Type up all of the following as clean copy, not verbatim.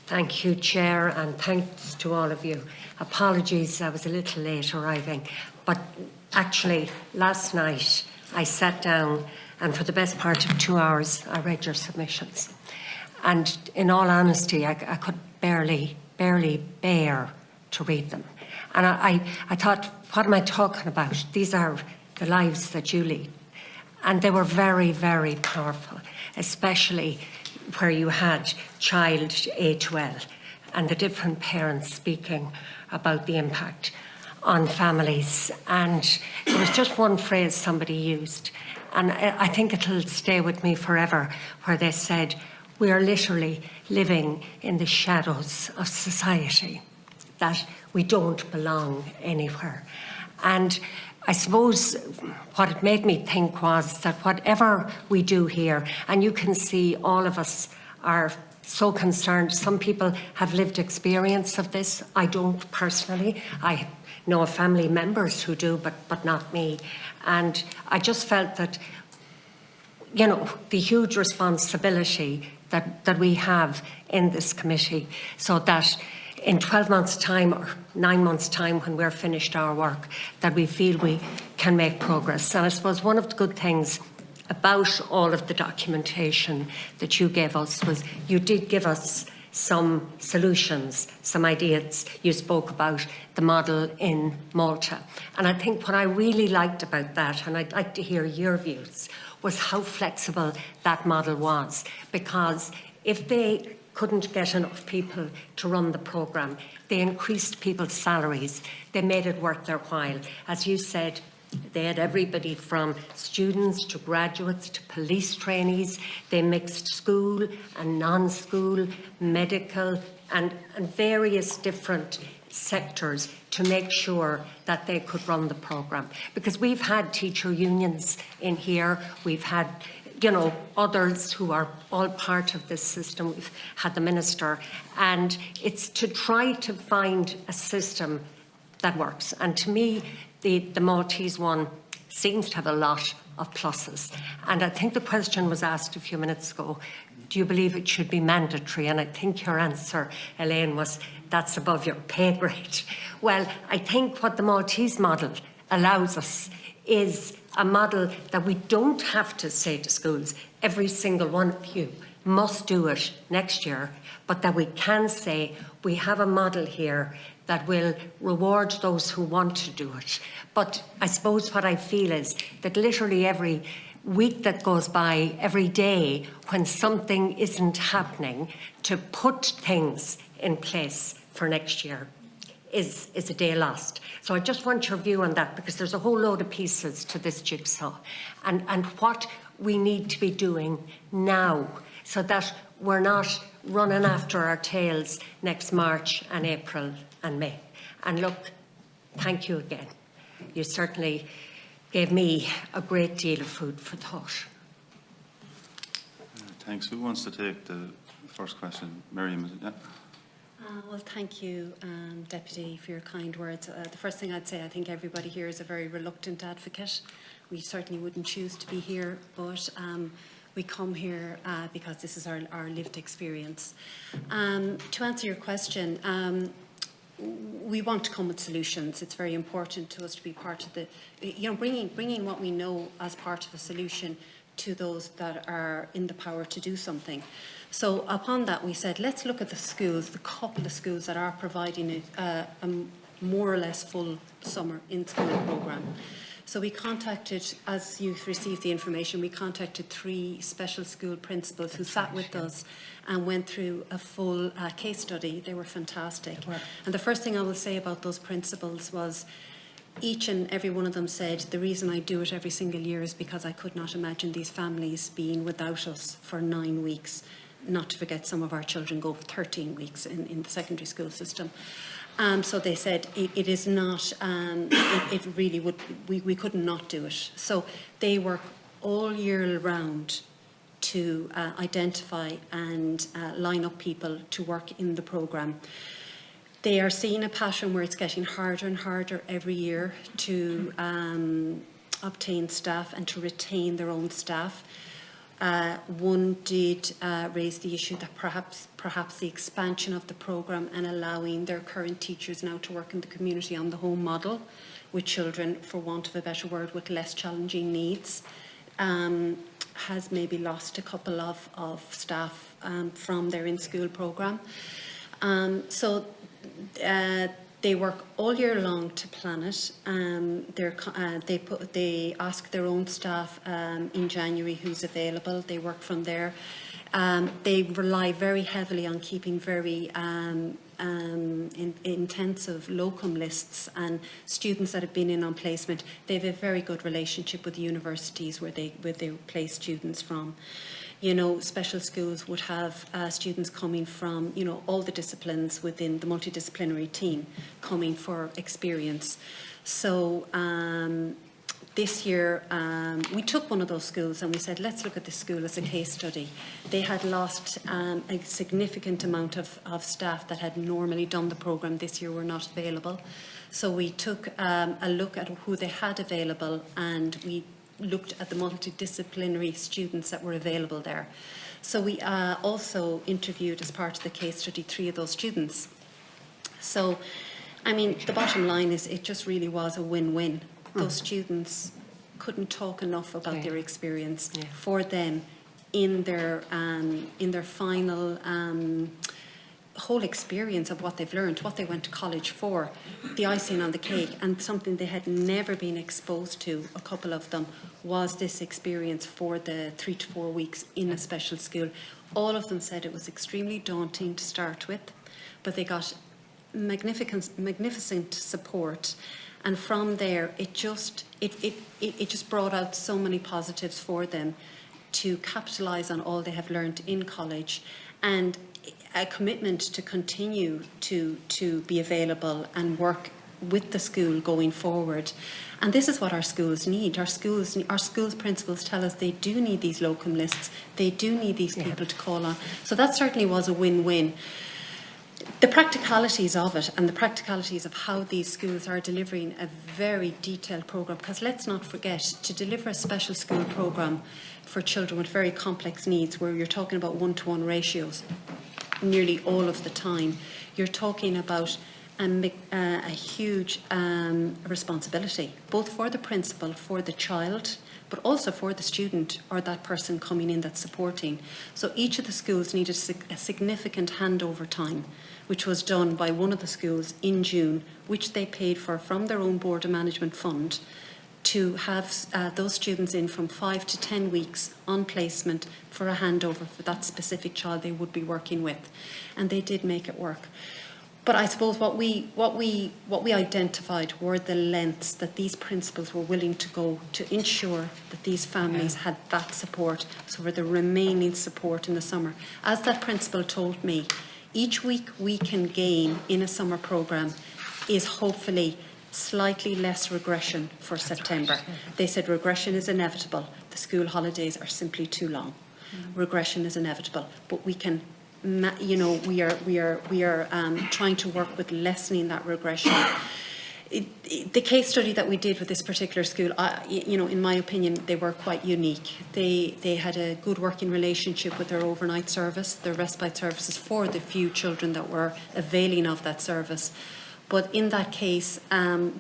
Thank you, Chair, and thanks to all of you. Apologies, I was a little late arriving, but actually last night I sat down and for the best part of 2 hours I read your submissions. And in all honesty, I could barely bear to read them. And I thought, what am I talking about? These are the lives that you lead. And they were very, very powerful, especially where you had child A12 and the different parents speaking about the impact on families. And there was just one phrase somebody used, and I think it'll stay with me forever, where they said, we are literally living in the shadows of society, that we don't belong anywhere. And I suppose what it made me think was that whatever we do here, and you can see all of us are so concerned. Some people have lived experience of this. I don't personally. I know of family members who do, but not me. And I just felt that, you know, the huge responsibility that we have in this committee, so that in 12 months' time or 9 months' time when we're finished our work, that we feel we can make progress. And I suppose one of the good things about all of the documentation that you gave us was you did give us some solutions, some ideas. You spoke about the model in Malta. And I think what I really liked about that, and I'd like to hear your views, was how flexible that model was. Because if they couldn't get enough people to run the programme, they increased people's salaries. They made it worth their while. As you said, they had everybody from students to graduates to police trainees. They mixed school and non-school, medical and various different sectors to make sure that they could run the programme. Because we've had teacher unions in here, we've had, you know, others who are all part of this system. We've had the minister, and it's to try to find a system that works. And to me, the Maltese one seems to have a lot of pluses. And I think the question was asked a few minutes ago, do you believe it should be mandatory? And I think your answer, Elaine, was that's above your pay grade. Well, I think what the Maltese model allows us is a model that we don't have to say to schools, every single one of you must do it next year, but that we can say we have a model here that will reward those who want to do it. But I suppose what I feel is that literally every week that goes by, every day when something isn't happening, to put things in place for next year is a day lost. So I just want your view on that, because there's a whole load of pieces to this jigsaw, and what we need to be doing now so that we're not running after our tails next March and April and May. And look, thank you again. You certainly gave me a great deal of food for thought. Thanks. Who wants to take the first question? Marian, is it? Yeah. Well, thank you, Deputy, for your kind words. The first thing I'd say, I think everybody here is a very reluctant advocate. We certainly wouldn't choose to be here, but we come here because this is our lived experience. To answer your question, we want to come with solutions. It's very important to us to be part of the, you know, bringing what we know as part of a solution to those that are in the power to do something. So upon that, we said, let's look at the schools, the couple of schools that are providing a more or less full summer in-school programme. So we contacted, as you've received the information, we contacted 3 special school principals who sat with us and went through a full case study. They were fantastic. And the first thing I will say about those principals was each and every one of them said, the reason I do it every single year is because I could not imagine these families being without us for 9 weeks. Not to forget, some of our children go 13 weeks in the secondary school system. So they said it is not, it really would, we could not do it. So they work all year round to identify and line up people to work in the programme. They are seeing a pattern where it's getting harder and harder every year to obtain staff and to retain their own staff. One did raise the issue that perhaps the expansion of the programme and allowing their current teachers now to work in the community on the home model with children, for want of a better word, with less challenging needs, has maybe lost a couple of staff from their in-school programme. They work all year long to plan it. They ask their own staff in January who's available. They work from there. They rely very heavily on keeping very intensive locum lists and students that have been in on placement. They have a very good relationship with the universities where they place students from. You know, special schools would have students coming from, you know, all the disciplines within the multidisciplinary team coming for experience. So this year we took one of those schools and we said, let's look at this school as a case study. They had lost a significant amount of staff that had normally done the programme. This year were not available. So we took a look at who they had available, and we looked at the multidisciplinary students that were available there. So we also interviewed, as part of the case study, 3 of those students. So, I mean, the bottom line is it just really was a win-win. Those students couldn't talk enough about their experience for them in their final whole experience of what they've learned, what they went to college for, the icing on the cake, and something they had never been exposed to, a couple of them, was this experience for the 3 to 4 weeks in a special school. All of them said it was extremely daunting to start with, but they got magnificent support. And from there, it just brought out so many positives for them to capitalise on all they have learned in college, and a commitment to continue to be available and work with the school going forward. And this is what our schools need. Our schools principals tell us they do need these locum lists. They do need these people to call on. So that certainly was a win-win. The practicalities of it, and the practicalities of how these schools are delivering a very detailed programme, because let's not forget, to deliver a special school programme for children with very complex needs, where you're talking about one-to-one ratios nearly all of the time, you're talking about a huge responsibility, both for the principal, for the child, but also for the student or that person coming in that's supporting. So each of the schools needed a significant handover time, which was done by one of the schools in June, which they paid for from their own board of management fund, to have those students in from 5 to 10 weeks on placement for a handover for that specific child they would be working with. And they did make it work. But I suppose what we identified were the lengths that these principals were willing to go to ensure that these families had that support, so for the remaining support in the summer. As that principal told me, each week we can gain in a summer programme is hopefully slightly less regression for September. They said regression is inevitable. The school holidays are simply too long. Regression is inevitable, but we can, you know, we are trying to work with lessening that regression. The case study that we did with this particular school, you know, in my opinion, they were quite unique. They had a good working relationship with their overnight service, their respite services, for the few children that were availing of that service. But in that case,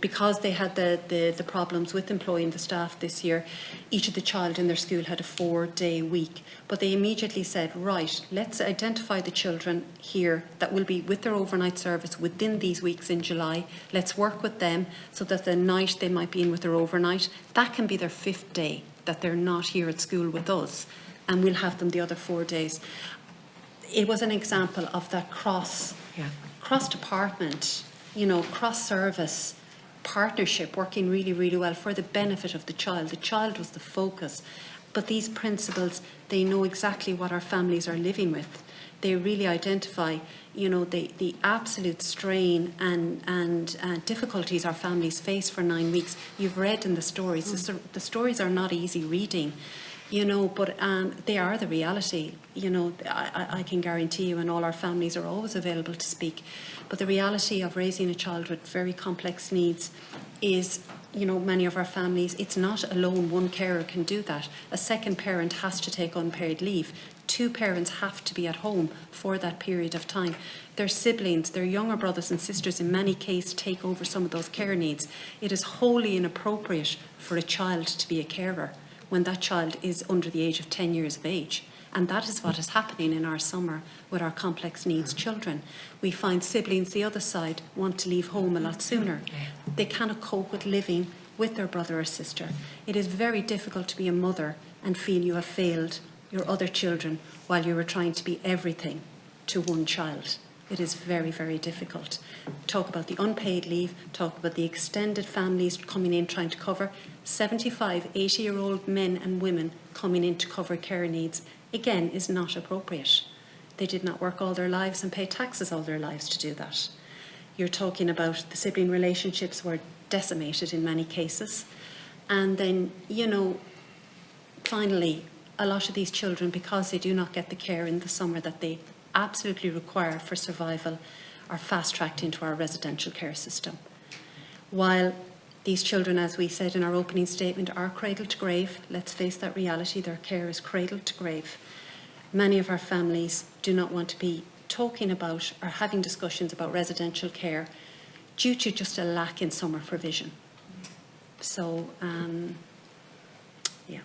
because they had the problems with employing the staff this year, each of the child in their school had a 4-day week. But they immediately said, right, let's identify the children here that will be with their overnight service within these weeks in July. Let's work with them so that the night they might be in with their overnight, that can be their 5th day that they're not here at school with us, and we'll have them the other 4 days. It was an example of that cross-department, you know, cross-service partnership working really, really well for the benefit of the child. The child was the focus. But these principals, they know exactly what our families are living with. They really identify, you know, the absolute strain and difficulties our families face for 9 weeks. You've read in the stories. The stories are not easy reading, you know, but they are the reality. You know, I can guarantee you, and all our families are always available to speak. But the reality of raising a child with very complex needs is you know, many of our families, it's not alone one carer can do that. A second parent has to take unpaid leave. 2 parents have to be at home for that period of time. Their siblings, their younger brothers and sisters in many cases take over some of those care needs. It is wholly inappropriate for a child to be a carer when that child is under the age of 10 years of age. And that is what is happening in our summer with our complex needs children. We find siblings the other side want to leave home a lot sooner. They cannot cope with living with their brother or sister. It is very difficult to be a mother and feel you have failed your other children while you are trying to be everything to one child. It is very, very difficult. Talk about the unpaid leave, talk about the extended families coming in trying to cover. 75, 80-year-old men and women coming in to cover care needs, again, is not appropriate. They did not work all their lives and pay taxes all their lives to do that. You're talking about the sibling relationships were decimated in many cases. And then, you know, finally, a lot of these children, because they do not get the care in the summer that they absolutely require for survival, are fast-tracked into our residential care system. While these children, as we said in our opening statement, are cradle to grave, let's face that reality, their care is cradle to grave. Many of our families do not want to be talking about or having discussions about residential care due to just a lack in summer provision. So, yeah.